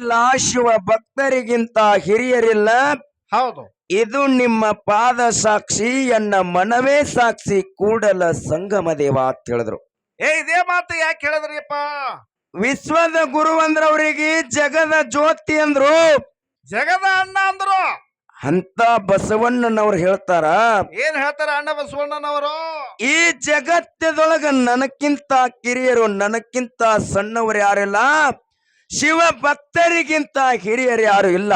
ಇಲ್ಲ ಶಿವ ಭಕ್ತರಿಗಿಂತ ಹಿರಿಯರಿಲ್ಲ. ಹೌದು. ಇದು ನಿಮ್ಮ ಪಾದ ಸಾಕ್ಷಿ ಎನ್ನ ಮನವೇ ಸಾಕ್ಷಿ ಕೂಡಲ ಸಂಗಮ ದೇವ ಅಂತ ಹೇಳಿದ್ರು. ಇದೇ ಮಾತು ಯಾಕೆ ಹೇಳಿದ್ರಿಪ್ಪ? ವಿಶ್ವದ ಗುರು ಅಂದ್ರ ಅವ್ರಿಗೆ ಜಗದ ಜ್ಯೋತಿ ಅಂದ್ರು, ಜಗದ ಅಣ್ಣ ಅಂದ್ರು. ಅಂತ ಬಸವಣ್ಣನವ್ರು ಹೇಳ್ತಾರ, ಏನ್ ಹೇಳ್ತಾರ ಅಣ್ಣ ಬಸವಣ್ಣನವರು? ಈ ಜಗತ್ತದೊಳಗ ನನಕ್ಕಿಂತ ಕಿರಿಯರು ನನಕ್ಕಿಂತ ಸಣ್ಣವರು ಯಾರಿಲ್ಲ, ಶಿವ ಭಕ್ತರಿಗಿಂತ ಹಿರಿಯರು ಯಾರು ಇಲ್ಲ.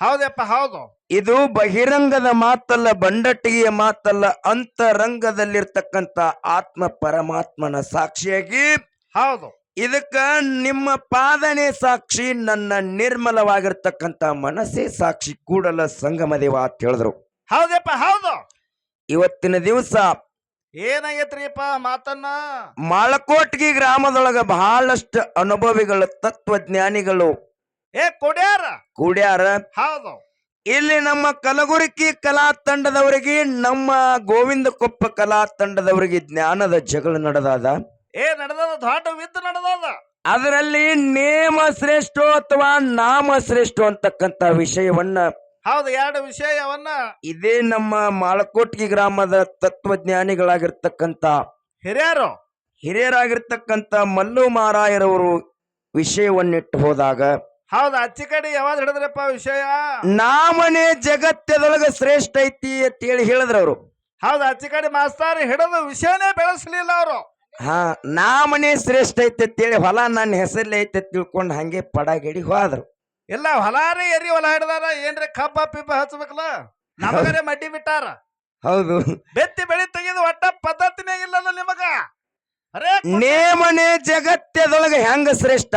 ಹೌದಪ್ಪ ಹೌದು. ಇದು ಬಹಿರಂಗದ ಮಾತಲ್ಲ, ಬಂಡಟ್ಟಿಗೆಯ ಮಾತಲ್ಲ, ಅಂತರಂಗದಲ್ಲಿರ್ತಕ್ಕಂಥ ಆತ್ಮ ಪರಮಾತ್ಮನ ಸಾಕ್ಷಿಯಾಗಿ ಹೌದು. ಇದಕ್ಕ ನಿಮ್ಮ ಪಾದನೆ ಸಾಕ್ಷಿ, ನನ್ನ ನಿರ್ಮಲವಾಗಿರ್ತಕ್ಕಂಥ ಮನಸ್ಸೇ ಸಾಕ್ಷಿ ಕೂಡಲ ಸಂಗಮ ದೇವ ಅಂತ ಹೇಳಿದ್ರು. ಹೌದಪ್ಪ ಹೌದು. ಇವತ್ತಿನ ದಿವಸ ಏನಾಗೈತ್ರಿಪ್ಪ ಮಾತನ್ನ? ಮಾಳಕೋಟ್ಗಿ ಗ್ರಾಮದೊಳಗ ಬಹಳಷ್ಟು ಅನುಭವಿಗಳು ತತ್ವಜ್ಞಾನಿಗಳು ಕೊಡ್ಯಾರ ಕೂಡ್ಯಾರ. ಹೌದು. ಇಲ್ಲಿ ನಮ್ಮ ಕಲಗುರಕಿ ಕಲಾ ತಂಡದವರಿಗೆ, ನಮ್ಮ ಗೋವಿಂದ ಕೊಪ್ಪ ಕಲಾ ತಂಡದವರಿಗೆ ಜ್ಞಾನದ ಜಗಳ ನಡೆದಾದ. ನಡೆದದ, ದೊಡ್ಡ ವಿದ್ದು ನಡೆದದ. ಅದರಲ್ಲಿ ನೇಮ ಶ್ರೇಷ್ಠ ಅಥವಾ ನಾಮ ಶ್ರೇಷ್ಠ ಅಂತಕ್ಕಂಥ ವಿಷಯವನ್ನ, ಹೌದು, ಎರಡು ವಿಷಯವನ್ನ ಇದೇ ನಮ್ಮ ಮಾಳಕೋಟ್ಗಿ ಗ್ರಾಮದ ತತ್ವಜ್ಞಾನಿಗಳಾಗಿರ್ತಕ್ಕಂಥ ಹಿರಿಯರಾಗಿರ್ತಕ್ಕಂಥ ಮಲ್ಲು ಮಾರಾಯರವರು ವಿಷಯವನ್ನಿಟ್ಟು ಹೋದಾಗ, ಹೌದು, ಅಚ್ಚಿ ಕಡೆ ಯಾವಾಗ ಹಿಡಿದ್ರಪ್ಪ ವಿಷಯ? ನಾಮನೇ ಜಗತ್ತದೊಳಗ ಶ್ರೇಷ್ಠ ಐತಿ ಅಂತ ಹೇಳಿ ಹೇಳಿದ್ರ ಅವರು. ಹೌದು, ಅಚ್ಚಿ ಕಡೆ ಮಾಸ್ತಾರ ಹಿಡಿದು ವಿಷಯನೇ ಬೆಳೆಸಲಿಲ್ಲ ಅವರು. ನಾಮನೇ ಶ್ರೇಷ್ಠ ಐತಿ ಅಂತೇಳಿ ಹೊಲ ನನ್ನ ಹೆಸರಲ್ಲಿ ಐತೆ ತಿಳ್ಕೊಂಡು ಹಂಗೆ ಪಡಗಿಡಿ ಹೋದ್ರು. ಇಲ್ಲ, ಹೊಲಾರಿ ಎರಿ ಹೊಲ ಹಿಡ್ದಾರ, ಏನ್ರಿ ಕಬ್ಬ ಪಿಬ್ಬ ಹಚ್ಬೇಕಲ್ಲ, ನಮಗರೆ ಮಡ್ಡಿ ಬಿಟ್ಟಾರ. ಹೌದು, ಬೆತ್ತಿ ಬೆಳಿ ತೆಗೆದು ಒಟ್ಟ ಪದ್ಧತಿನೇ ಇಲ್ಲಲ್ಲ ನಿಮಗ. ನೇಮನೇ ಜಗತ್ತದೊಳಗ ಹೆಂಗ ಶ್ರೇಷ್ಠ?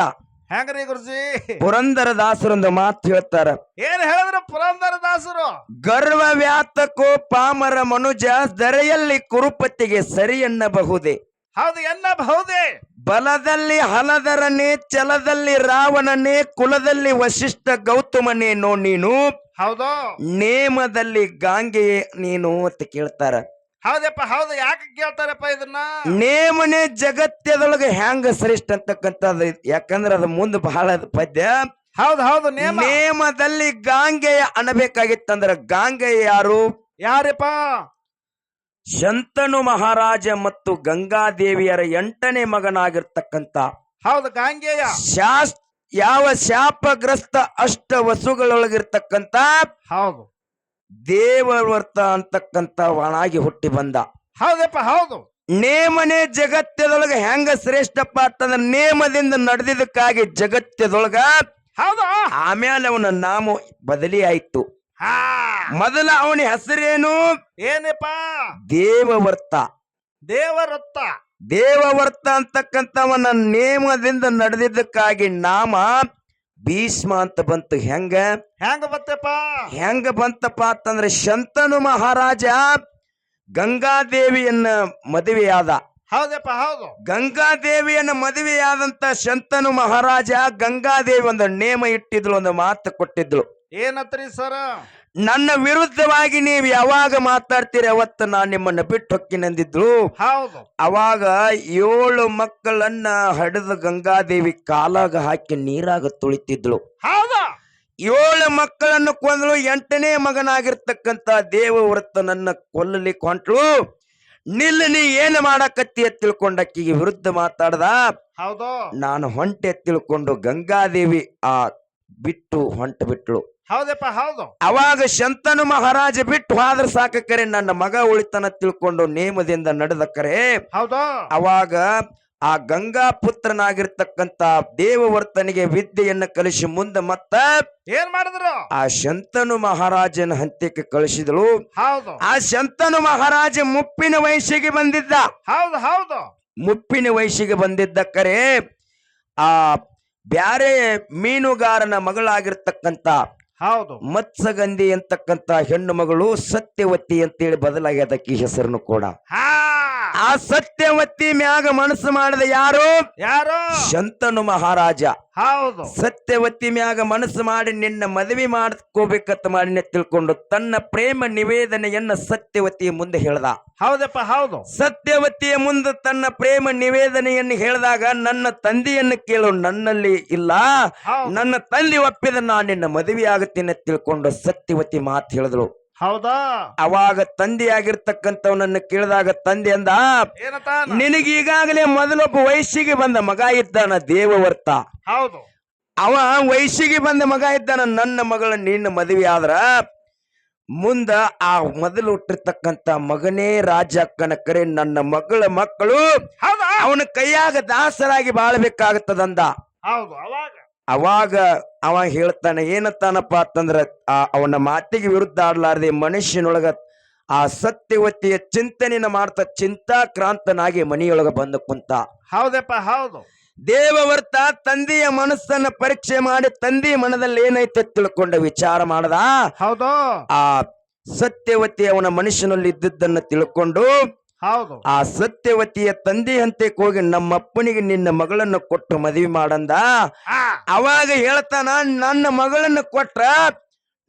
ಹೆಂಗ್ರಿ ಗುರುಜಿ? ಪುರಂದರ ದಾಸರೊಂದು ಮಾತು ಹೇಳ್ತಾರ. ಏನ್ ಹೇಳಿದ್ರು ಪುರಂದರ ದಾಸರು? ಗರ್ವ ವ್ಯಾತಕೋ ಪಾಮರ ಮನುಜ ದರೆಯಲ್ಲಿ ಕುರುಪತಿಗೆ ಸರಿ ಎನ್ನಬಹುದೇ. ಹೌದು, ಎನ್ನಬಹುದೇ. ಬಲದಲ್ಲಿ ಹಲದರನೇ, ಛಲದಲ್ಲಿ ರಾವಣನೇ, ಕುಲದಲ್ಲಿ ವಶಿಷ್ಠ ಗೌತಮನೇನೋ ನೀನು. ಹೌದು. ನೇಮದಲ್ಲಿ ಗಾಂಗೆಯೇ ನೀನು ಅಂತ ಕೇಳ್ತಾರ. ಹೌದಪ್ಪ ಹೌದು. ಯಾಕೆ ಕೇಳ್ತಾರಪ್ಪ ಇದನ್ನ? ನೇಮನೇ ಜಗತ್ತದೊಳಗೆ ಹೆಂಗ ಶ್ರೇಷ್ಠ ಅಂತಕ್ಕಂಥದ್ದು, ಯಾಕಂದ್ರೆ ಅದು ಮುಂದೆ ಬಹಳ ಪದ್ಯ. ಹೌದು ಹೌದು. ನೇಮದಲ್ಲಿ ಗಾಂಗೆಯ ಅನ್ನಬೇಕಾಗಿತ್ತಂದ್ರ ಗಾಂಗೆಯ ಯಾರಪ್ಪ? ಶಂತನು ಮಹಾರಾಜ ಮತ್ತು ಗಂಗಾದೇವಿಯರ 8ನೇ ಮಗನಾಗಿರ್ತಕ್ಕಂಥ. ಹೌದು, ಗಾಂಗೆಯ ಯಾವ ಶಾಪಗ್ರಸ್ತ ಅಷ್ಟ ವಸುಗಳೊಳಗಿರ್ತಕ್ಕಂಥ ಹೌದು ದೇವವರ್ತ ಅಂತಕ್ಕಂಥ ಒಣಾಗಿ ಹುಟ್ಟಿ ಬಂದ. ಹೌದಪ್ಪ ಹೌದು. ನೇಮನೇ ಜಗತ್ತದೊಳಗ ಹೆಂಗ ಶ್ರೇಷ್ಠಪ್ಪ ಅಂತಂದ್ರ ನೇಮದಿಂದ ನಡೆದಿದ್ದಕ್ಕಾಗಿ ಜಗತ್ತದೊಳಗ. ಹೌದು. ಆಮೇಲೆ ಅವನ ನಾಮ ಬದಲಿ ಆಯ್ತು. ಮೊದಲ ಅವನ ಹೆಸರೇನು? ಏನಪ್ಪ? ದೇವವರ್ತ. ದೇವವರ್ತ ಅಂತಕ್ಕಂಥವನ ನೇಮದಿಂದ ನಡೆದಿದ್ದಕ್ಕಾಗಿ ನಾಮ ಭೀಷ್ಮ ಅಂತ ಬಂತು. ಹೆಂಗ ಬಂತಪ್ಪ ಅಂತಂದ್ರೆ, ಶಂತನು ಮಹಾರಾಜ ಗಂಗಾದೇವಿಯನ್ನ ಮದುವೆಯಾದ. ಹೌದಪ್ಪ ಹೌದು. ಗಂಗಾದೇವಿಯನ್ನ ಮದುವೆಯಾದಂತ ಶಂತನು ಮಹಾರಾಜ ಗಂಗಾದೇವಿ ಒಂದು ನೇಮ ಇಟ್ಟಿದ್ಳು, ಒಂದು ಮಾತು ಕೊಟ್ಟಿದ್ಳು. ಏನತ್ರಿ ಸರ? ನನ್ನ ವಿರುದ್ಧವಾಗಿ ನೀವು ಯಾವಾಗ ಮಾತಾಡ್ತೀರಿ ಅವತ್ತು ನಾನು ನಿಮ್ಮನ್ನ ಬಿಟ್ಟು ಹೊಕ್ಕಿನಂದಿದ್ಳು. ಹೌದು. ಅವಾಗ 7 ಮಕ್ಕಳನ್ನ ಹಡಿದ ಗಂಗಾದೇವಿ ಕಾಲಾಗ ಹಾಕಿ ನೀರಾಗ ತುಳಿತಿದ್ಳು. ಹೌದು. 7 ಮಕ್ಕಳನ್ನು ಕೊಂದಳು. 8ನೇ ಮಗನಾಗಿರ್ತಕ್ಕಂಥ ದೇವವ್ರತನನ್ನ ಕೊಲ್ಲಲಿಕ್ಕೆ ಹೊಂಟ್ಳು. ನಿಲ್ಲ, ನೀ ಏನು ಮಾಡಕತ್ತಿ ಅಂತ ತಿಳ್ಕೊಂಡ ಅಕ್ಕಿಗೆ ವಿರುದ್ಧ ಮಾತಾಡ್ದ. ಹೌದು. ನಾನು ಹೊಂಟೆ ತಿಳ್ಕೊಂಡು ಗಂಗಾದೇವಿ ಬಿಟ್ಟು ಹೊಂಟ ಬಿಟ್ಳು. ಹೌದಪ್ಪ ಹೌದು. ಅವಾಗ ಶಂತನು ಮಹಾರಾಜ ಬಿಟ್ಟು ಹೋದ್ರ ಸಾಕ, ಕರೆ ನನ್ನ ಮಗ ಉಳಿತನ ತಿಳ್ಕೊಂಡು ನೇಮದಿಂದ ನಡೆದ ಕರೆ. ಹೌದು. ಅವಾಗ ಆ ಗಂಗಾ ಪುತ್ರನಾಗಿರ್ತಕ್ಕಂತ ದೇವವರ್ತನಿಗೆ ವಿದ್ಯೆಯನ್ನ ಕಲಿಸಿ ಮುಂದೆ ಮತ್ತ ಏನ್ ಮಾಡಿದ್ರು? ಆ ಶಂತನು ಮಹಾರಾಜನ ಹಂತಕ್ಕೆ ಕಳಿಸಿದಳು. ಹೌದು. ಆ ಶಂತನು ಮಹಾರಾಜ ಮುಪ್ಪಿನ ವಯಸ್ಸಿಗೆ ಬಂದಿದ್ದ. ಹೌದು ಹೌದು. ಮುಪ್ಪಿನ ವಯಸ್ಸಿಗೆ ಬಂದಿದ್ದ ಕರೆ ಆ ಬ್ಯಾರೆ ಮೀನುಗಾರನ ಮಗಳಾಗಿರ್ತಕ್ಕಂತ ಹೌದು ಮತ್ಸಗಂಧಿ ಅಂತಕ್ಕಂತ ಹೆಣ್ಣು ಮಗಳು ಸತ್ಯವತಿ ಅಂತೇಳಿ ಬದಲಾಗ್ಯದಕ್ಕಿ ಹೆಸರನ್ನು ಕೂಡ. ಆ ಸತ್ಯವತಿ ಮ್ಯಾಗ ಮನಸ್ಸು ಮಾಡಿದ ಯಾರು? ಯಾರು? ಶಂತನು ಮಹಾರಾಜ. ಹೌದು. ಸತ್ಯವತಿ ಮ್ಯಾಗ ಮನಸ್ಸು ಮಾಡಿ ನಿನ್ನ ಮದುವೆ ಮಾಡ್ಕೋಬೇಕಂತ ಮಾಡಿ ತಿಳ್ಕೊಂಡು ತನ್ನ ಪ್ರೇಮ ನಿವೇದನೆಯನ್ನ ಸತ್ಯವತಿಯ ಮುಂದೆ ಹೇಳ್ದ. ಹೌದಪ್ಪ ಹೌದು. ಸತ್ಯವತಿಯ ಮುಂದೆ ತನ್ನ ಪ್ರೇಮ ನಿವೇದನೆಯನ್ನು ಹೇಳಿದಾಗ ನನ್ನ ತಂದೆಯನ್ನು ಕೇಳು, ನನ್ನಲ್ಲಿ ಇಲ್ಲ, ಹೌದು. ನನ್ನ ತಂದೆ ಒಪ್ಪಿದ ನಾನು ನಿನ್ನ ಮದುವೆ ಆಗುತ್ತೇನೆ ತಿಳ್ಕೊಂಡು ಸತ್ಯವತಿ ಮಾತು ಹೇಳಿದ್ರು. ಹೌದಾ? ಅವಾಗ ತಂದೆಯಾಗಿರ್ತಕ್ಕಂಥವನನ್ನು ಕೇಳಿದಾಗ ತಂದೆ ಅಂದ, ಏನಂತ? ನಿನಗೆ ಈಗಾಗಲೇ ಮೊದಲೊಬ್ಬ ವಯಸ್ಸಿಗೆ ಬಂದ ಮಗ ಇದ್ದಾನ ದೇವವರ್ತ. ಹೌದು. ಅವ ವಯಸ್ಸಿಗೆ ಬಂದ ಮಗ ಇದ್ದಾನ. ನನ್ನ ಮಗಳ ನಿನ್ನ ಮದುವೆ ಆದ್ರ ಮುಂದ ಆ ಮೊದಲು ಹುಟ್ಟಿರ್ತಕ್ಕಂಥ ಮಗನೇ ರಾಜಕ್ಕನ ಕರೆ ನನ್ನ ಮಗಳ ಮಕ್ಕಳು ಹೌದಾ? ಅವನ ಕೈಯಾಗ ದಾಸರಾಗಿ ಬಾಳ್ಬೇಕಾಗತ್ತದಂದ. ಹೌದು. ಅವಾಗ ಅವ ಹೇಳ್ತಾನೆ, ಏನಂತಾನಪ್ಪ ಅಂತಂದ್ರ ಅವನ ಮಾತಿಗೆ ವಿರುದ್ಧ ಆಡ್ಲಾರ್ದೆ ಮನುಷ್ಯನೊಳಗ ಆ ಸತ್ಯವತಿಯ ಚಿಂತನೆಯನ್ನ ಮಾಡ್ತಾ ಚಿಂತಾಕ್ರಾಂತನಾಗಿ ಮನೆಯೊಳಗ ಬಂದು ಕುಂತ. ಹೌದಪ್ಪ ಹೌದು. ದೇವವರ್ತ ತಂದೆಯ ಮನಸ್ಸನ್ನ ಪರೀಕ್ಷೆ ಮಾಡಿ ತಂದೆಯ ಮನದಲ್ಲಿ ಏನೈತೆ ತಿಳ್ಕೊಂಡ ವಿಚಾರ ಮಾಡದ. ಹೌದು. ಆ ಸತ್ಯವತಿ ಅವನ ಮನುಷ್ಯನಲ್ಲಿ ಇದ್ದದ್ದನ್ನ ತಿಳ್ಕೊಂಡು ಹೌದು. ಆ ಸತ್ಯವತಿಯ ತಂದೆ ಹಂತಕ್ಕೆ ಹೋಗಿ ನಮ್ಮಪ್ಪನಿಗೆ ನಿನ್ನ ಮಗಳನ್ನು ಕೊಟ್ಟು ಮದುವೆ ಮಾಡಂದ. ಅವಾಗ ಹೇಳ್ತಾನ, ನನ್ನ ಮಗಳನ್ನು ಕೊಟ್ರ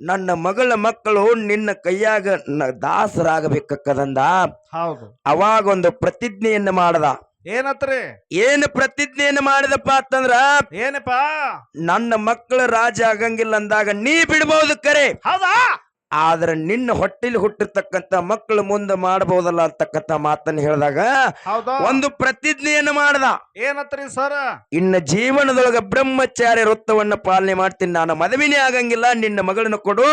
ನನ್ನ ಮಗಳ ಮಕ್ಕಳು ನಿನ್ನ ಕೈಯಾಗ ದಾಸರಾಗಬೇಕಕ್ಕದಂದ. ಹೌದು. ಅವಾಗ ಒಂದು ಪ್ರತಿಜ್ಞೆಯನ್ನು ಮಾಡದ. ಏನತ್ರಿ? ಏನು ಪ್ರತಿಜ್ಞೆಯನ್ನು ಮಾಡಿದಪ್ಪ ಅಂತಂದ್ರ, ಏನಪ್ಪ? ನನ್ನ ಮಕ್ಕಳ ರಾಜ ಆಗಂಗಿಲ್ಲ ಅಂದಾಗ ನೀ ಬಿಡ್ಬಹುದು ಕರೆ, ಹೌದಾ? ಆದ್ರೆ ನಿನ್ನ ಹೊಟ್ಟೆಲಿ ಹುಟ್ಟಿರ್ತಕ್ಕಂಥ ಮಕ್ಕಳು ಮುಂದೆ ಮಾಡಬಹುದಲ್ಲ ಅಂತಕ್ಕಂಥ ಮಾತನ್ನು ಹೇಳಿದಾಗ ಒಂದು ಪ್ರತಿಜ್ಞೆಯನ್ನು ಮಾಡದ. ಏನತ್ರಿ ಸರ? ಇನ್ನ ಜೀವನದೊಳಗ ಬ್ರಹ್ಮಚಾರ್ಯ ವೃತ್ತವನ್ನ ಪಾಲನೆ ಮಾಡ್ತೀನಿ, ನಾನು ಮದುವೆನೇ ಆಗಂಗಿಲ್ಲ, ನಿನ್ನ ಮಗಳನ್ನು ಕೊಡು,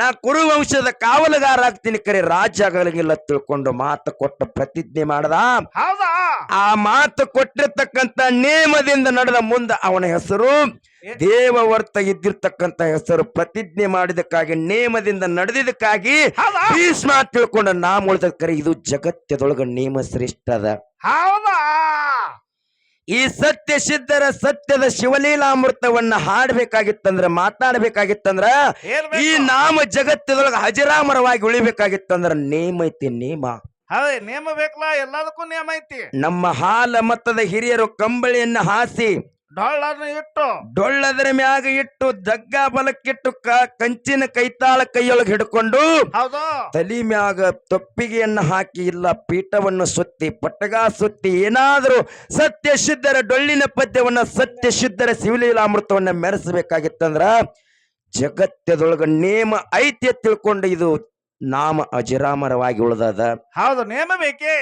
ನಾ ಕುರು ವಂಶದ ಕಾವಲುಗಾರ ಆಗ್ತೀನಿ, ಕರೆ ರಾಜ ಆಗಂಗಿಲ್ಲ ತಿಳ್ಕೊಂಡು ಮಾತು ಕೊಟ್ಟ ಪ್ರತಿಜ್ಞೆ ಮಾಡದ. ಹೌದಾ? ಆ ಮಾತು ಕೊಟ್ಟಿರ್ತಕ್ಕಂಥ ನೇಮದಿಂದ ನಡೆದ ಮುಂದ ಅವನ ಹೆಸರು ದೇವವರ್ತ ಇದ್ದಿರ್ತಕ್ಕಂಥ ಹೆಸರು. ಪ್ರತಿಜ್ಞೆ ಮಾಡಿದಕ್ಕಾಗಿ ನೇಮದಿಂದ ನಡೆದಿದ್ದಕ್ಕಾಗಿ ಭೀಷ್ಮ ತಿಳ್ಕೊಂಡ ನಾಮ ಉಳಿದ ಕರೆ ಇದು ಜಗತ್ತದೊಳಗ ನೇಮ ಶ್ರೇಷ್ಠ ಅದ. ಹೌದಾ? ಈ ಸತ್ಯ ಸಿದ್ಧರ ಸತ್ಯದ ಶಿವಲೀಲಾಮೃತವನ್ನ ಹಾಡ್ಬೇಕಾಗಿತ್ತಂದ್ರ ಮಾತಾಡ್ಬೇಕಾಗಿತ್ತಂದ್ರ ಈ ನಾಮ ಜಗತ್ತದೊಳಗ ಹಜರಾಮರವಾಗಿ ಉಳಿಬೇಕಾಗಿತ್ತಂದ್ರ ನೇಮ ಐತಿ. ನೇಮ ನೇಮ ಬೇಕಲ್ಲ, ಎಲ್ಲದಕ್ಕೂ ನೇಮ ಐತಿ. ನಮ್ಮ ಹಾಲ ಮತದ ಹಿರಿಯರು ಕಂಬಳಿಯನ್ನ ಹಾಸಿ ಡೊಳ್ಳದರ ಮ್ಯಾಗ ಇಟ್ಟು ದಗ್ಗ ಬಲಕ್ಕಿಟ್ಟು ಕಂಚಿನ ಕೈತಾಳ ಕೈಯೊಳಗೆ ಹಿಡ್ಕೊಂಡು ತಲಿ ಮ್ಯಾಗ ತೊಪ್ಪಿಗೆಯನ್ನ ಹಾಕಿ ಇಲ್ಲ ಪೀಠವನ್ನು ಸುತ್ತಿ ಪಟ್ಟಗ ಸುತ್ತಿ ಏನಾದರೂ ಸತ್ಯ ಸಿದ್ಧರ ಡೊಳ್ಳಿನ ಪದ್ಯವನ್ನ ಸತ್ಯ ಸಿದ್ಧರ ಶಿವಲೀಲಾಮೃತವನ್ನ ಮೆರೆಸಬೇಕಾಗಿತ್ತಂದ್ರ ಜಗತ್ತದೊಳಗ ನೇಮ ಐತಿ ತಿಳ್ಕೊಂಡು ಇದು ನಾಮ ಅಜರಾಮರವಾಗಿ ಉಳಿದದ. ಹೌದು, ನೇಮ ಬೇಕೇ.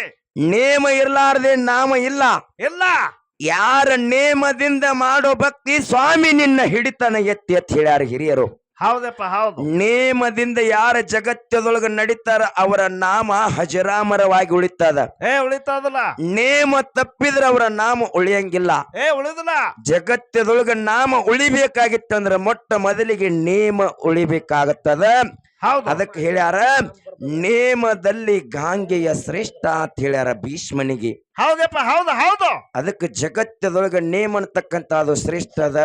ನೇಮ ಇರ್ಲಾರ್ದೆ ನಾಮ ಇಲ್ಲ. ಇಲ್ಲ. ಯಾರ ನೇಮದಿಂದ ಮಾಡೋ ಭಕ್ತಿ ಸ್ವಾಮಿ ನಿನ್ನ ಹಿಡಿತನ ಎತ್ತಿ ಎತ್ತಿ ಹೇಳ್ಯಾರ ಹಿರಿಯರು. ಹೌದಪ್ಪ ಹೌದು. ನೇಮದಿಂದ ಯಾರ ಜಗತ್ತದೊಳಗ ನಡೀತಾರ ಅವರ ನಾಮ ಹಜರಾಮರವಾಗಿ ಉಳಿತದ. ಉಳಿತದಲ್ಲ. ನೇಮ ತಪ್ಪಿದ್ರ ಅವರ ನಾಮ ಉಳಿಯಂಗಿಲ್ಲ. ಉಳಿದಲ್ಲ. ಜಗತ್ತದೊಳಗ ನಾಮ ಉಳಿಬೇಕಾಗಿತ್ತಂದ್ರ ಮೊಟ್ಟ ಮೊದಲಿಗೆ ನೇಮ ಉಳಿಬೇಕಾಗತ್ತದ. ಅದಕ್ಕೆ ಹೇಳ್ಯಾರ ನೇಮದಲ್ಲಿ ಗಾಂಗೆಯ ಶ್ರೇಷ್ಠ ಅಂತ ಹೇಳ್ಯಾರ ಭೀಷ್ಮನಿಗೆ. ಹೌದಪ್ಪ ಹೌದು ಹೌದು. ಅದಕ್ಕೆ ಜಗತ್ತದೊಳಗ ನೇಮ ಅಂತಕ್ಕಂತ ಅದು ಶ್ರೇಷ್ಠ ಅದ.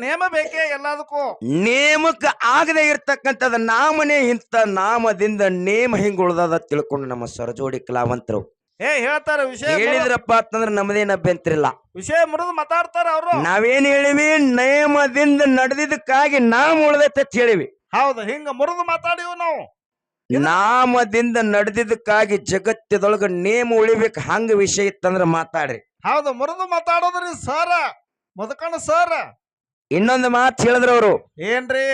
ನೇಮ ಬೇಕೇ ಎಲ್ಲದಕ್ಕೂ. ನೇಮಕ್ಕೆ ಆಗದೆ ಇರ್ತಕ್ಕಂಥದ ನಾಮನೇ ಇಂತ ನಾಮದಿಂದ ನೇಮ ಹಿಂಗ ಉಳ್ದದ ತಿಳ್ಕೊಂಡು ನಮ್ಮ ಸರಜೋಡಿ ಕಲಾವಂತರು ಹೇಳ್ತಾರ. ವಿಷಯ ಹೇಳಿದ್ರಪ್ಪ ಅಂತಂದ್ರ ನಮ್ಮದೇನ ಅಭ್ಯಂತರ ಇಲ್ಲ. ವಿಷಯ ಮುರಿದು ಮಾತಾಡ್ತಾರ ಅವರು. ನಾವೇನ್ ಹೇಳಿವಿ, ನೇಮದಿಂದ ನಡೆದಿದ್ದಕ್ಕಾಗಿ ನಾಮ ಉಳ್ದೈತೆ ಅಂತ ಹೇಳಿವಿ. ಹೌದು, ಹಿಂಗ ಮುರಿದು ಮಾತಾಡಿವು ನಾವು. ನಾಮದಿಂದ ನಡೆದಿದ್ದಕ್ಕಾಗಿ ಜಗತ್ತದೊಳಗ ನೇಮ ಉಳಿಬೇಕು ಹಂಗ ವಿಷಯ ಇತ್ತಂದ್ರ ಮಾತಾಡ್ರಿ. ಹೌದು, ಮುರಿದು ಮಾತಾಡೋದ್ರಿ ಸರ ಮುದಕಣ ಸರ. ಇನ್ನೊಂದು ಮಾತು ಹೇಳಿದ್ರ ಅವರು. ಏನ್ರಿ?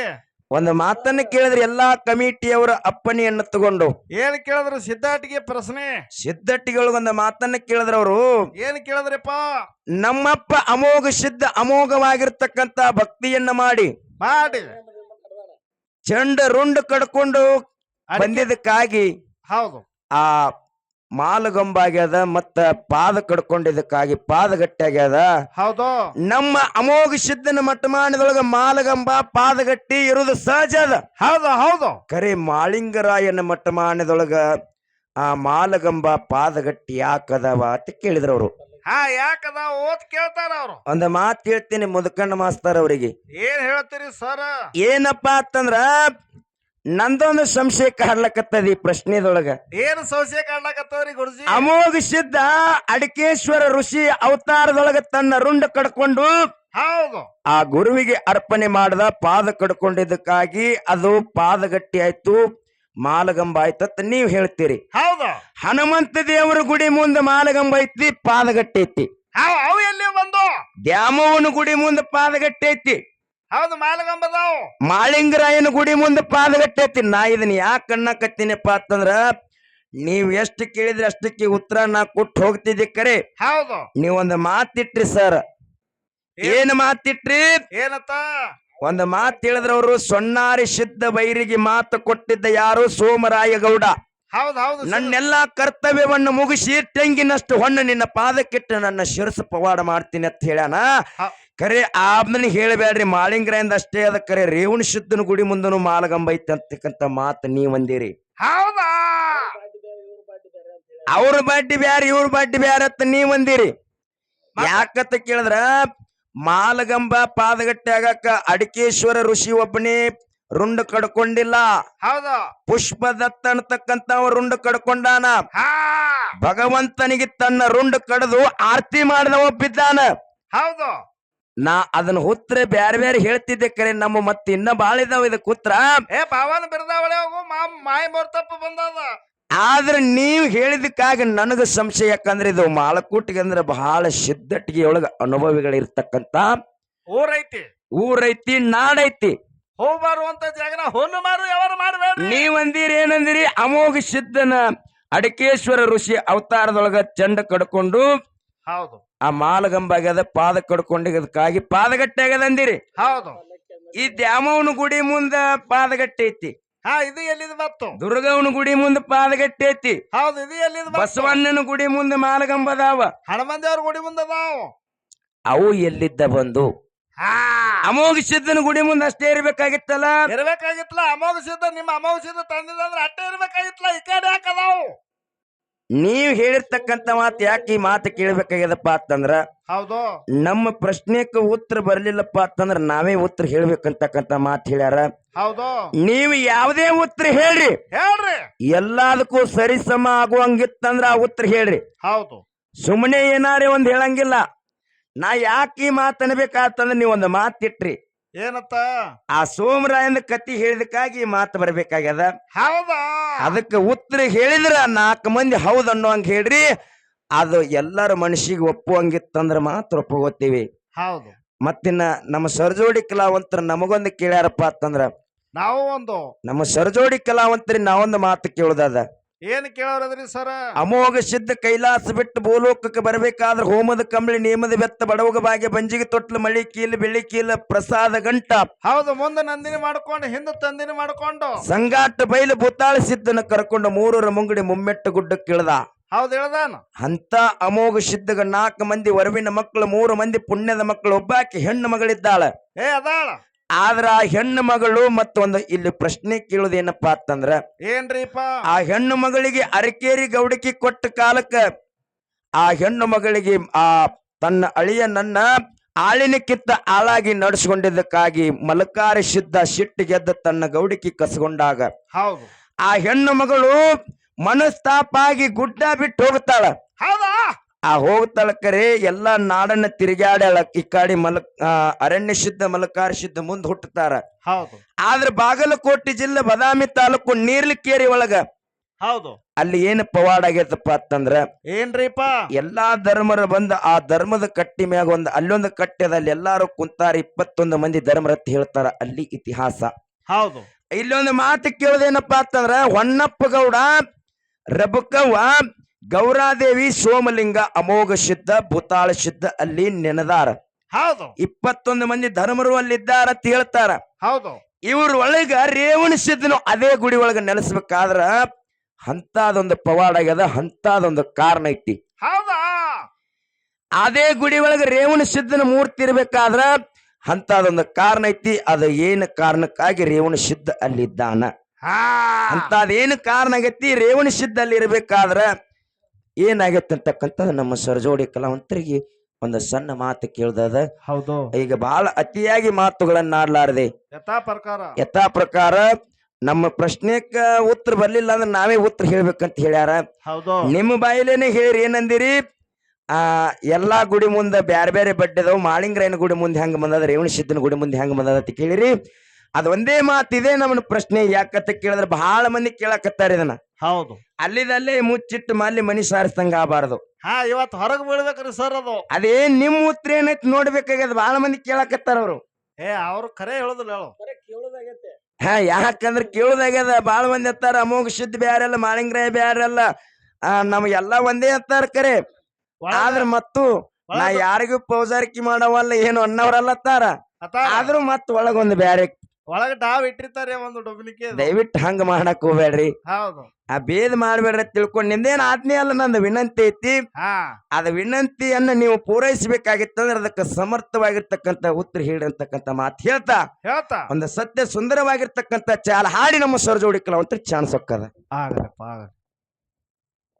ಒಂದು ಮಾತನ್ನ ಕೇಳಿದ್ರೆ ಎಲ್ಲಾ ಕಮಿಟಿಯವರ ಅಪ್ಪನೆಯನ್ನು ತಗೊಂಡು ಏನ್ ಕೇಳಿದ್ರು? ಸಿದ್ಧಾಟಿಗೆ ಪ್ರಶ್ನೆ. ಸಿದ್ಧಟ್ಟಿಗಳೊಂದು ಮಾತನ್ನ ಕೇಳಿದ್ರ ಅವರು. ಏನ್ ಕೇಳಿದ್ರಪ್ಪ? ನಮ್ಮಪ್ಪ ಅಮೋಘ ಸಿದ್ಧ ಅಮೋಘವಾಗಿರ್ತಕ್ಕಂತ ಭಕ್ತಿಯನ್ನ ಮಾಡಿ ಚಂಡ ರುಂಡ ಕಡ್ಕೊಂಡು ಬಂದಿದ್ದಕ್ಕಾಗಿ ಹೌದು ಆ ಮಾಲಗಂಬಾಗ್ಯದ ಮತ್ತ ಪಾದ ಕಡ್ಕೊಂಡಿದ್ದಕ್ಕಾಗಿ ಪಾದಗಟ್ಟೆ ಆಗ್ಯದ. ಹೌದು. ನಮ್ಮ ಅಮೋಘ ಸಿದ್ಧನ ಮಠಮಾನದೊಳಗ ಮಾಲಗಂಬ ಪಾದಗಟ್ಟಿ ಇರುವುದು ಸಹಜ ಅದ. ಹೌದು ಹೌದು. ಕರೆ ಮಾಳಿಂಗರಾಯನ ಮಠಮಾನದೊಳಗ ಆ ಮಾಲಗಂಬ ಪಾದಗಟ್ಟಿ ಯಾಕದವ ಅಂತ ಕೇಳಿದ್ರು ಅವರು. ಯಾಕದ ಓದ್ ಕೇಳ್ತಾರ ಅವ್ರು. ಒಂದ್ ಮಾತು ಹೇಳ್ತೀನಿ ಮುದಕಣ್ಣ ಮಾಸ್ತರ್ ಅವರಿಗೆ. ಏನ್ ಹೇಳ್ತೀರಿ ಸರ್? ಏನಪ್ಪಾ ಅಂತಂದ್ರ ನಂದೊಂದು ಸಂಶಯ ಕಾಡ್ಲಕತ್ತದ ಈ ಪ್ರಶ್ನೆದೊಳಗ. ಏನು ಸಂಶಯ ಕಾಡ್ಲಾಕತ್ತವ್ರಿ ಗುರುಜಿ? ಅಮೋಘ ಸಿದ್ಧ ಅಡಿಕೇಶ್ವರ ಋಷಿ ಅವತಾರದೊಳಗ ತನ್ನ ರುಂಡ ಕಡ್ಕೊಂಡು ಹೌದು ಆ ಗುರುವಿಗೆ ಅರ್ಪಣೆ ಮಾಡದ ಪಾದ ಕಡ್ಕೊಂಡಿದ್ದಕ್ಕಾಗಿ ಅದು ಪಾದಗಟ್ಟಿ ಆಯ್ತು, ಮಾಲಗಂಬ ಆಯ್ತತ್ ನೀವ್ ಹೇಳ್ತೀರಿ. ಹೌದು ಹನುಮಂತ ದೇವರ ಗುಡಿ ಮುಂದೆ ಮಾಲಗಂಬ ಐತಿ, ಪಾದಗಟ್ಟಿ ಐತಿ. ಅವು ಎಲ್ಲಿ ಬಂದು? ದ್ಯಾಮವ್ವನ ಗುಡಿ ಮುಂದೆ ಪಾದಗಟ್ಟಿ ಐತಿ. ಹೌದು ಮಾಲಗಂಬದಾವು. ಮಾಳಿಂಗರಾಯನ ಗುಡಿ ಮುಂದೆ ಪಾದಗಟ್ಟಿ ಐತಿ. ನಾ ಇದನ್ನ ಯಾಕೆ ಅನ್ನಕತ್ತೀನಪ್ಪ ಅಂತಂದ್ರ ನೀವ್ ಎಷ್ಟು ಕೇಳಿದ್ರೆ ಅಷ್ಟಕ್ಕೆ ಉತ್ತರ ನಾ ಕೊಟ್ಟು ಹೋಗ್ತಿದ್ದೆ. ಕರೆ ಹೌದು ನೀವೊಂದು ಮಾತಿಟ್ರಿ ಸರ್. ಏನ್ ಮಾತಿಟ್ರಿ? ಏನತ್ತ? ಒಂದು ಮಾತು ಹೇಳಿದ್ರವ್ರು, ಸೊನ್ನಾರಿ ಸಿದ್ಧ ಬೈರಿಗೆ ಮಾತು ಕೊಟ್ಟಿದ್ದ ಯಾರು? ಸೋಮರಾಯ ಗೌಡ. ಹೌದು ಹೌದು ನನ್ನೆಲ್ಲಾ ಕರ್ತವ್ಯವನ್ನು ಮುಗಿಸಿ ತೆಂಗಿನಷ್ಟು ಹೊಣ್ಣು ನಿನ್ನ ಪಾದಕ್ಕಿಟ್ಟು ನನ್ನ ಶಿರಸು ಪವಾಡ ಮಾಡ್ತೀನಿ ಅಂತ ಹೇಳ್ಯಾನ. ಕರೆ ಆಮ್ನ ಹೇಳಬೇಡ್ರಿ, ಮಾಳಿಂಗರಾಯಿಂದ ಅಷ್ಟೇ ಅದ. ಕರೆ ರೇವಣ ಸಿದ್ಧನ ಗುಡಿ ಮುಂದನು ಮಾಲಗಂಬ ಐತಿ ಅಂತಕ್ಕಂತ ಮಾತು ನೀವಂದಿರಿ. ಹೌದಾ? ಅವ್ರ ಬಡ್ಡಿ ಬ್ಯಾರ ಇವ್ರ ಬಡ್ಡಿ ಬ್ಯಾರ ಅಂತ ನೀವಂದಿರಿ. ಯಾಕಂತ ಕೇಳಿದ್ರ ಮಾಲಗಂಬ ಪಾದಗಟ್ಟೆ ಆಗಾಕ ಅಡಿಕೇಶ್ವರ ಋಷಿ ಒಬ್ಬನೇ ರುಂಡ ಕಡ್ಕೊಂಡಿಲ್ಲ. ಹೌದು ಪುಷ್ಪದತ್ತ ಅನ್ನತಕ್ಕಂತ ರುಂಡ ಕಡ್ಕೊಂಡಾನ. ಭಗವಂತನಿಗೆ ತನ್ನ ರುಂಡ ಕಡ್ದು ಆರತಿ ಮಾಡಿದ ಒಬ್ಬಿದ್ದಾನ. ಹೌದು ನಾ ಅದನ್ನ ಉತ್ತರ ಬ್ಯಾರೆ ಬ್ಯಾರೆ ಹೇಳ್ತಿದ್ದೆ. ಕರೆ ನಮ್ಮ ಮತ್ತೆ ಇನ್ನ ಬಾಳ ಇದಾವ ಇದಕ್ಕೆ ಉತ್ತರ. ಭಾವನ ಬಿರ್ದಾವಳೆ ಹೋಗು ಮಾಯ ತಪ್ಪು ಬಂದದ. ಆದ್ರೆ ನೀವು ಹೇಳಿದಕ್ಕಾಗ ನನಗ ಸಂಶಯ. ಯಾಕಂದ್ರೆ ಇದು ಮಾಲಕೂಟಿಗೆ ಅಂದ್ರೆ ಬಹಳ ಸಿದ್ಧಟ್ಟಿಗೆ ಒಳಗ ಅನುಭವಿಗಳಿರ್ತಕ್ಕಂತ ಊರೈತಿ, ನಾಡೈತಿ. ಹೋಗ್ಬಾರುವಂತ ಜಾಗನ ಹುಲ್ಲು ಮಾರು ಯಾರು ಮಾಡಬೇಡ್ರಿ. ನೀವಂದಿರಿ ಏನಂದಿರಿ? ಅಮೋಘ ಸಿದ್ಧನ ಅಡಿಕೇಶ್ವರ ಋಷಿ ಅವತಾರದೊಳಗ ಚಂಡ ಕಡ್ಕೊಂಡು ಹೌದು ಆ ಮಾಲಗಂಬ ಆಗ್ಯದ, ಪಾದ ಕಡ್ಕೊಂಡಿದ್ದಕ್ಕಾಗಿ ಪಾದಗಟ್ಟೆ ಆಗ್ಯದ ಅಂದಿರಿ. ಹೌದು ಈ ದ್ಯಾಮವ್ವನ ಗುಡಿ ಮುಂದ ಪಾದಗಟ್ಟೆ ಐತಿ. ಇದು ಎಲ್ಲಿದ್ ಬತ್ತು? ದುರ್ಗವ್ವನ ಗುಡಿ ಮುಂದೆ ಪಾದಗಟ್ಟೆ ಐತಿ. ಹೌದು ಇದು ಎಲ್ಲಿದ್? ಬಸವಣ್ಣನ ಗುಡಿ ಮುಂದೆ ಮಾಲಗಂಬ ಅದಾವ. ಹನುಮಂದೇವ್ರ ಗುಡಿ ಮುಂದೆ ಅದಾವು. ಅವು ಎಲ್ಲಿದ್ದ ಬಂದು? ಅಮೋಘ ಸಿದ್ಧನ ಗುಡಿ ಮುಂದೆ ಅಷ್ಟೇ ಇರ್ಬೇಕಾಗಿತ್ತಲ್ಲ. ಇರ್ಬೇಕಾಗಿತ್ತಲ್ಲ. ಅಮೋಘ ಸಿದ್ಧ ನಿಮ್ಮ ಅಮೋಘ ಸಿದ್ಧ ತಂದಿದ್ರೆ ಅಷ್ಟೇ ಇರ್ಬೇಕಾಗಿತ್ತಲ್ಲ. ಈ ಕಡೆ ಯಾಕದಾವು? ನೀವ್ ಹೇಳಿರ್ತಕ್ಕಂತ ಮಾತು ಯಾಕೆ ಈ ಮಾತು ಕೇಳ್ಬೇಕಾಗ್ಯದಪ್ಪ ಅಂತಂದ್ರ, ಹೌದು ನಮ್ಮ ಪ್ರಶ್ನೆಕ್ಕೆ ಉತ್ತರ ಬರ್ಲಿಲ್ಲಪ್ಪ ಅಂತಂದ್ರ ನಾವೇ ಉತ್ತರ ಹೇಳ್ಬೇಕಂತಕ್ಕಂತ ಮಾತು ಹೇಳ್ಯಾರ. ಹೌದು ನೀವು ಯಾವುದೇ ಉತ್ತರ ಹೇಳ್ರಿ, ಎಲ್ಲದಕ್ಕೂ ಸರಿಸಮ ಆಗುವಂಗಿತ್ತಂದ್ರ ಆ ಉತ್ತರ ಹೇಳ್ರಿ. ಹೌದು ಸುಮ್ಮನೆ ಏನಾರೇ ಒಂದ್ ಹೇಳಂಗಿಲ್ಲ. ನಾ ಯಾಕೆ ಈ ಮಾತು ಅನ್ಬೇಕಾತಂದ್ರ ನೀವ್ ಒಂದು ಮಾತಿಟ್ರಿ. ಏನತ್ತ? ಆ ಸೋಮರಾಯನ ಕತಿ ಹೇಳಿದಕ್ಕಾಗಿ ಈ ಮಾತು ಬರ್ಬೇಕಾಗ್ಯದ. ಹೌದಾ? ಅದಕ್ಕೆ ಉತ್ತರ ಹೇಳಿದ್ರ 4 ಮಂದಿ ಹೌದ್ ಅನ್ನೋಂಗ ಹೇಳ್ರಿ. ಅದು ಎಲ್ಲರ ಮನಸ್ಸಿಗೆ ಒಪ್ಪುವಂಗಿತ್ತಂದ್ರ ಮಾತ್ರ ಒಪ್ಪಗೋತೀವಿ. ಹೌದು ಮತ್ತಿನ್ನ ನಮ್ಮ ಸರ್ಜೋಡಿ ಕಲಾವಂತರ ನಮಗೊಂದು ಕೇಳ್ಯಾರಪ್ಪ ಅಂತಂದ್ರ ನಾವು ಒಂದು ನಮ್ಮ ಸರ್ಜೋಡಿ ಕಲಾವಂತರಿ ನಾವೊಂದು ಮಾತು ಕೇಳುದದ. ಏನ್ ಕೇಳೋರದ್ರಿ ಸರ? ಅಮೋಘ ಸಿದ್ಧ ಕೈಲಾಸ ಬಿಟ್ಟು ಭೂಲೋಕಕ್ಕೆ ಬರಬೇಕಾದ್ರೆ ಹೋಮದ ಕಂಬಳಿ ನೇಮದ ಬೆತ್ತ ಬಡವಗ ಬಾಗೆ ಬಂಜಿಗೆ ತೊಟ್ಲು ಮಳಿ ಕೀಲು ಬೆಳ್ಳಿ ಕೀಲು ಪ್ರಸಾದ ಗಂಟ. ಹೌದು ಮುಂದೆ ನಂದಿನಿ ಮಾಡ್ಕೊಂಡು ಹಿಂದೆ ತಂದಿನಿ ಮಾಡ್ಕೊಂಡು ಸಂಗಾಟ ಬೈಲು ಭೂತಾಳ ಸಿದ್ಧನ ಕರ್ಕೊಂಡು 3 ಮುಂಗಡಿ ಮುಮ್ಮೆಟ್ಟು ಗುಡ್ಡಕ್ಕೆ ಇಳ್ದ. ಹೌದು ಹೇಳ್ದಾನ. ಅಂತ ಅಮೋಘ ಸಿದ್ಧಗ 4 ಮಂದಿ ವರವಿನ ಮಕ್ಕಳು, 3 ಮಂದಿ ಪುಣ್ಯದ ಮಕ್ಕಳು, ಒಬ್ಬಾಕಿ ಹೆಣ್ಣು ಮಗಳಿದ್ದಾಳ. ಅದಾಳ. ಆದ್ರ ಆ ಹೆಣ್ಣು ಮಗಳು ಮತ್ತೊಂದು ಇಲ್ಲಿ ಪ್ರಶ್ನೆ ಕೇಳುದೇನಪ್ಪಾ ಅಂತಂದ್ರ, ಏನ್ರಿಪ್ಪ? ಆ ಹೆಣ್ಣು ಮಗಳಿಗೆ ಅರಕೇರಿ ಗೌಡಕಿ ಕೊಟ್ಟ ಕಾಲಕ್ಕ ಆ ಹೆಣ್ಣು ಮಗಳಿಗೆ ಆ ತನ್ನ ಅಳಿಯ ನನ್ನ ಆಳಿನಕ್ಕಿಂತ ಆಳಾಗಿ ನಡೆಸಿಕೊಂಡಿದ್ದಕ್ಕಾಗಿ ಮಲಕಾರಿ ಸಿದ್ಧ ಸಿಟ್ಟಿಗೆದ್ದ ತನ್ನ ಗೌಡಿಕಿ ಕಸಗೊಂಡಾಗ ಹೌದು ಆ ಹೆಣ್ಣು ಮಗಳು ಮನಸ್ತಾಪ ಆಗಿ ಗುಡ್ಡ ಬಿಟ್ಟು ಹೋಗ್ತಾಳ. ಹೌದಾ? ಆ ಹೋಗ್ತಾಳ. ಕರೆ ಎಲ್ಲಾ ನಾಡನ್ನ ತಿರುಗಾಡ್ಯಾಳ. ಈ ಕಾಡಿ ಅರಣ್ಯ ಸಿದ್ಧ ಮಲಕಾರಿ ಸಿದ್ಧ ಮುಂದ್ ಹುಟ್ಟುತ್ತಾರ. ಹೌದು. ಆದ್ರ ಬಾಗಲಕೋಟೆ ಜಿಲ್ಲೆ ಬದಾಮಿ ತಾಲೂಕು ನೀರ್ಲಿಕೇರಿ ಒಳಗ ಹೌದು ಅಲ್ಲಿ ಏನ್ ಪವಾಡ ಆಗೈತಪ್ಪ ಅಂತಂದ್ರ, ಏನ್ರಿಪ್ಪ? ಎಲ್ಲಾ ಧರ್ಮರ ಬಂದ ಆ ಧರ್ಮದ ಕಟ್ಟಿ ಮ್ಯಾಗ ಅಲ್ಲೊಂದು ಕಟ್ಟೆ ಅದ. ಅಲ್ಲಿ ಎಲ್ಲಾರು ಕುಂತಾರ. 21 ಮಂದಿ ಧರ್ಮರತ್ ಹೇಳ್ತಾರ ಅಲ್ಲಿ ಇತಿಹಾಸ. ಹೌದು. ಇಲ್ಲೊಂದು ಮಾತು ಕೇಳೋದೇನಪ್ಪಾ ಅಂತಂದ್ರ, ಹೊನ್ನಪ್ಪ ಗೌಡ, ರಬಕವ್ವ, ಗೌರಾದೇವಿ, ಸೋಮಲಿಂಗ, ಅಮೋಘ ಸಿದ್ಧ, ಭೂತಾಳ ಸಿದ್ಧ ಅಲ್ಲಿ ನೆನದಾರ. ಹೌದು. 21 ಮಂದಿ ಧರ್ಮರು ಅಲ್ಲಿದ್ದಾರ ಅಂತ ಹೇಳ್ತಾರ. ಹೌದು. ಇವ್ರ ಒಳಗ ರೇವಣ ಸಿದ್ಧನು ಅದೇ ಗುಡಿ ಒಳಗ ನೆಲೆಸ್ಬೇಕಾದ್ರ ಅಂತದೊಂದು ಪವಾಡ ಆಗ್ಯದ, ಅಂತದೊಂದು ಕಾರಣ ಐತಿ. ಹೌದಾ? ಅದೇ ಗುಡಿ ಒಳಗ ರೇವಣ ಸಿದ್ಧನ ಮೂರ್ತಿ ಇರ್ಬೇಕಾದ್ರ ಅಂತದೊಂದು ಕಾರಣ ಐತಿ. ಅದು ಏನು ಕಾರಣಕ್ಕಾಗಿ ರೇವಣ ಸಿದ್ಧ ಅಲ್ಲಿದ್ದಾನ ಅಂತದೇನು ಕಾರಣ ಆಗೈತಿ. ರೇವಣ ಸಿದ್ಧ ಅಲ್ಲಿ ಇರ್ಬೇಕಾದ್ರ ಏನಾಗೈತಿ ಅಂತಕ್ಕಂಥದ್ದು ನಮ್ಮ ಸರ್ಜೋಡಿ ಕಲಾವಂತರಿಗೆ ಒಂದು ಸಣ್ಣ ಮಾತು ಕೇಳ್ದದ. ಹೌದು. ಈಗ ಬಹಳ ಅತಿಯಾಗಿ ಮಾತುಗಳನ್ನ ಆಡ್ಲಾರದೆ ಯಥಾ ಪ್ರಕಾರ ಪ್ರಕಾರ ನಮ್ಮ ಪ್ರಶ್ನೆಕ್ಕ ಉತ್ತರ ಬರ್ಲಿಲ್ಲ ಅಂದ್ರೆ ನಾವೇ ಉತ್ತರ ಹೇಳ್ಬೇಕಂತ ಹೇಳ್ಯಾರ. ಹೌದು ನಿಮ್ಮ ಬಾಯಿಲೇನೆ ಹೇಳಿ ಏನಂದಿರಿ? ಎಲ್ಲಾ ಗುಡಿ ಮುಂದೆ ಬ್ಯಾರೆ ಬ್ಯಾರೆ ಬಡ್ಡೆದವು. ಮಾಳಿಂಗರಾಯನ ಗುಡಿ ಮುಂದೆ ಹೆಂಗ್ ಬಂದದ, ರೇವಣ ಸಿದ್ದನ ಗುಡಿ ಮುಂದೆ ಹೆಂಗ್ ಬಂದದ ಅಂತ ಕೇಳಿರಿ. ಅದ ಒಂದೇ ಮಾತಿದೆ ನಮ್ಮನ ಪ್ರಶ್ನೆ. ಯಾಕಂತ ಕೇಳಿದ್ರೆ ಬಹಳ ಮಂದಿ ಕೇಳಕತ್ತಾರ ಇದನ್ನ. ಹೌದು ಅಲ್ಲಿದಲ್ಲೇ ಮುಚ್ಚಿಟ್ಟು ಮಲ್ಲಿ ಮನಿ ಸಾರಿಸ್ದಂಗ ಆಗಬಾರದು. ಇವತ್ತು ಹೊರಗೆ ಬೀಳ್ಬೇಕ್ರಿ ಸರ್ ಅದು. ಅದೇ ನಿಮ್ ಉತ್ತರ ಏನೈತಿ ನೋಡ್ಬೇಕಾಗ್ಯದ. ಬಹಳ ಮಂದಿ ಕೇಳಕತ್ತಾರ ಅವ್ರು. ಅವ್ರು ಖರೆ ಹೇಳುದಿಲ್ಲ ಹೇಳು. ಯಾಕಂದ್ರೆ ಕೇಳುದಾಗ್ಯದ. ಬಾಳ ಮಂದಿ ಅತ್ತಾರ ಅಮೋಘ ಸಿದ್ಧ ಬ್ಯಾರಲ್ಲ, ಮಾಳಿಂಗರಾಯ ಬ್ಯಾರಲ್ಲ, ನಮಗೆಲ್ಲಾ ಒಂದೇ ಅತ್ತಾರ ಕರೆ. ಆದ್ರ ಮತ್ತು ನಾ ಯಾರಿಗೂ ಪೌಜಾರಿಕೆ ಮಾಡವಲ್ಲ, ಏನು ಅನ್ನವ್ರಲ್ಲತ್ತಾರ. ಆದ್ರೂ ಮತ್ ಒಳಗೊಂದು ಬ್ಯಾರೆ ಒಳಗ ಡಾವ್ ಇಟ್ಟಿರ್ತಾರೆ ಒಂದು ಡೊಬ್ಲಿಕೆ. ದಯವಿಟ್ಟು ಹಂಗ ಮಾಡಕ್ ಹೋಗ್ಬೇಡ್ರಿ. ಹೌದು ಆ ಭೇದ ಮಾಡ್ಬೇಡ್ರಿ ತಿಳ್ಕೊಂಡ್. ನಿಂದೇನ್ ಆಜ್ಞೆ ಅಲ್ಲ, ನಂದು ವಿನಂತಿ ಐತಿ. ಅದ ವಿನಂತಿಯನ್ನ ನೀವು ಪೂರೈಸಬೇಕಾಗಿತ್ತಂದ್ರೆ ಅದಕ್ಕೆ ಸಮರ್ಥವಾಗಿರ್ತಕ್ಕಂಥ ಉತ್ತರ ಹೇಳಿರ್ತಕ್ಕಂಥ ಮಾತು ಹೇಳ್ತಾ ಒಂದು ಸತ್ಯ ಸುಂದರವಾಗಿರ್ತಕ್ಕಂಥ ಚಾಲ ಹಾಡಿ ನಮ್ಮ ಸರ್ ಜೋಡಿ ಕೆಲವಂತ ಚಾನ್ಸ್ ಹೊಕ್ಕದ. ಆಗಲ್ಲಪ್ಪ ಆಗಲ್ಲ.